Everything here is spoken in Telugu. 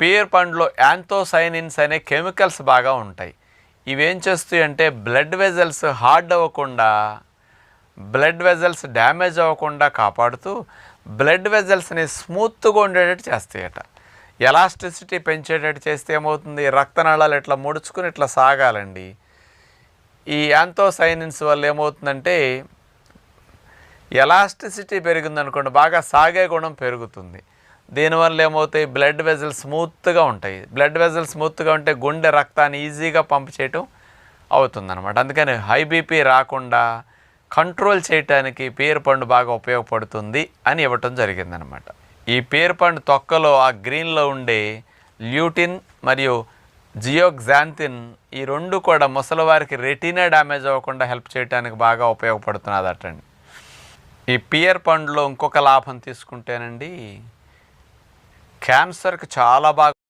పియర్ పండులో యాంథోసైనిన్స్ అనే కెమికల్స్ బాగా ఉంటాయి. ఇవేం చేస్తాయి అంటే బ్లడ్ వెజల్స్ హార్డ్ అవ్వకుండా, బ్లడ్ వెజల్స్ డ్యామేజ్ అవ్వకుండా కాపాడుతూ బ్లడ్ వెజల్స్ని స్మూత్గా ఉండేటట్టు చేస్తాయట. ఎలాస్టిసిటీ పెంచేటట్టు చేస్తే ఏమవుతుంది, రక్తనాళాలు ఇట్లా ముడుచుకుని ఇట్లా సాగాలండి. ఈ యాంథోసైనిన్స్ వల్ల ఏమవుతుందంటే ఎలాస్టిసిటీ పెరిగిందనుకోండి, బాగా సాగే గుణం పెరుగుతుంది. దీనివల్ల ఏమవుతాయి, బ్లడ్ వెజల్స్ స్మూత్గా ఉంటాయి. బ్లడ్ వెజల్స్ స్మూత్గా ఉంటే గుండె రక్తాన్ని ఈజీగా పంప్ చేయటం అవుతుందన్నమాట. అందుకని హై బీపీ రాకుండా కంట్రోల్ చేయటానికి పియర్ పండు బాగా ఉపయోగపడుతుంది అని ఇవ్వటం జరిగిందనమాట. ఈ పియర్ పండు తొక్కలో ఆ గ్రీన్లో ఉండే ల్యూటిన్ మరియు జియోగ్జాంతిన్ ఈ రెండు కూడా ముసలివారికి రెటీనా డ్యామేజ్ అవ్వకుండా హెల్ప్ చేయడానికి బాగా ఉపయోగపడుతున్నదటండి. ఈ పియర్ పండులో ఇంకొక లాభం తీసుకుంటేనండి, క్యాన్సర్కి చాలా బాగా